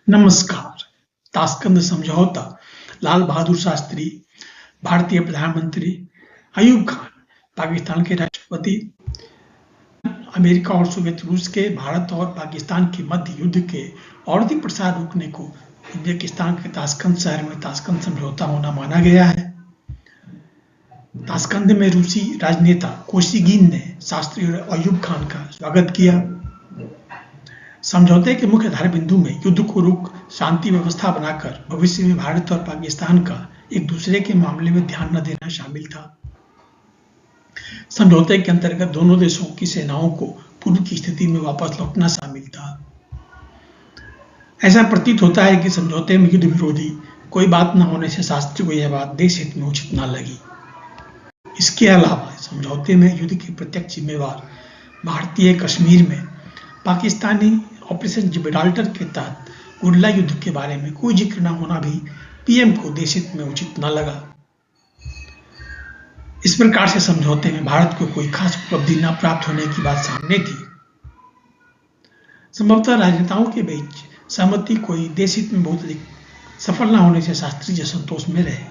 नमस्कार। ताशकंद समझौता, लाल बहादुर शास्त्री, भारतीय प्रधानमंत्री, अयूब खान, पाकिस्तान के राष्ट्रपति, अमेरिका और सोवियत रूस के भारत और पाकिस्तान के मध्य युद्ध के और अधिक प्रसार रोकने को उज्बेकिस्तान के ताशकंद शहर में ताशकंद समझौता होना माना गया है। ताशकंद में रूसी राजनेता कोसिगिन ने शास्त्री और अयूब खान का स्वागत किया। समझौते के मुख्य धारा बिंदु में युद्ध को रोक शांति व्यवस्था बनाकर भविष्य में भारत और पाकिस्तान का एक दूसरे के मामले में ध्यान न देना शामिल था। समझौते के अंतर्गत दोनों देशों की सेनाओं को पूर्व की स्थिति में वापस लौटना शामिल था। ऐसा प्रतीत होता है कि समझौते में युद्ध विरोधी कोई बात न होने से शास्त्री को यह बात देश हित में उचित न लगी। इसके अलावा समझौते में युद्ध के प्रत्यक्ष जिम्मेवार भारतीय कश्मीर में पाकिस्तानी ऑपरेशन जिब्राल्टर के तहत गुरिल्ला युद्ध के बारे में कोई जिक्र न होना भी पीएम को देश हित में उचित न लगा। इस प्रकार से समझौते में भारत को कोई खास उपलब्धि न प्राप्त होने की बात सामने थी। संभवतः राजनेताओं के बीच सहमति कोई देश हित में बहुत अधिक सफल न होने से शास्त्री जी असंतोष में रहे।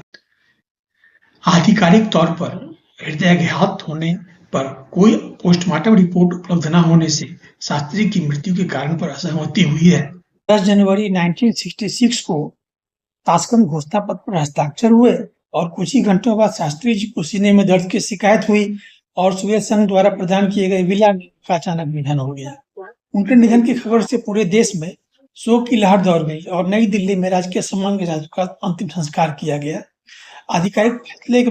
आधिकारिक तौर पर हृदयाघात होने पर कोई पोस्टमार्टम रिपोर्ट उपलब्ध न होने से शास्त्री की मृत्यु के कारण पर असहमति हुई है। 10 जनवरी 1966 को ताशकंद घोषणा पत्र पर हस्ताक्षर हुए और कुछ ही घंटों बाद शास्त्री जी को सीने में दर्द की शिकायत हुई और सोवियत संघ द्वारा प्रदान किए गए विला का अचानक निधन हो गया। उनके निधन की खबर से पूरे देश में शोक की लहर दौड़ गई और नई दिल्ली में राजकीय सम्मान के साथ उसका अंतिम संस्कार किया गया। आधिकारिक फैसले के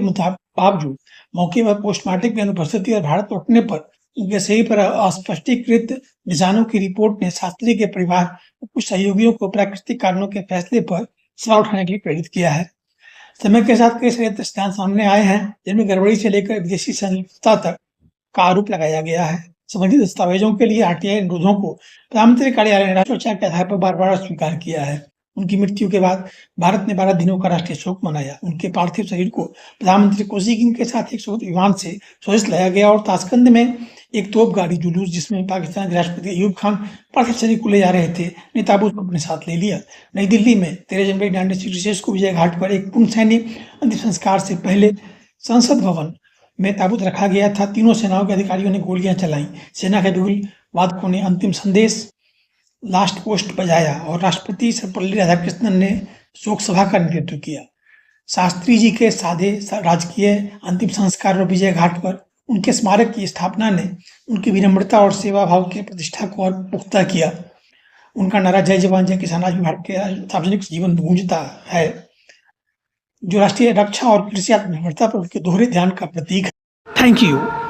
बावजूद मौके पर पोस्टमार्टम की अनुपस्थिति और भारत लौटने पर उनके सही पर अस्पष्टीकृत निशानों की रिपोर्ट ने शास्त्री के परिवार और कुछ सहयोगियों को प्राकृतिक कारणों के फैसले पर सवाल उठाने के लिए प्रेरित किया है। समय के साथ कई सारे दृष्टांत सामने आए हैं जिनमें गड़बड़ी से लेकर विदेशी संलिप्तता तक का आरोप लगाया गया है। संबंधित दस्तावेजों के लिए आरटीआई अनुरोधों को प्रधानमंत्री कार्यालय ने राष्ट्रोच्चार के आधार पर बार बार स्वीकार किया है। उनकी मृत्यु के बाद भारत ने 12 दिनों का राष्ट्रीय शोक मनाया। उनके पार्थिव शरीर को प्रधानमंत्री कोसिगिन के साथ एक विमान से स्वदेश लाया गया और ताशकंद में एक तोप गाड़ी जुलूस जिसमें पाकिस्तान के राष्ट्रपति अयूब खान पार्थिव शरीर को ले जा रहे थे ने ताबूत को अपने साथ ले लिया। नई दिल्ली में 13 जनवरी 1966 को विजय घाट पर एक पूर्ण सैन्य अंतिम संस्कार से पहले संसद भवन में ताबूत रखा गया था। तीनों सेनाओं के अधिकारियों ने गोलियां चलाई। सेना के बिगुल वादकों ने अंतिम संदेश लास्ट पोस्ट बजाया और राष्ट्रपति सर्वपल्ली राधाकृष्णन ने शोक सभा का नेतृत्व किया। शास्त्री जी के सादे राजकीय अंतिम संस्कार और विजय घाट पर उनके स्मारक की स्थापना ने उनकी विनम्रता और सेवा भाव की प्रतिष्ठा को और पुख्ता किया। उनका नारा जय जवान जय किसान आज भी भारत के सार्वजनिक जीवन में गूंजता है, जो राष्ट्रीय रक्षा और कृषि आत्मनिर्भरता पर उनके दोहरे ध्यान का प्रतीक है। Thank you.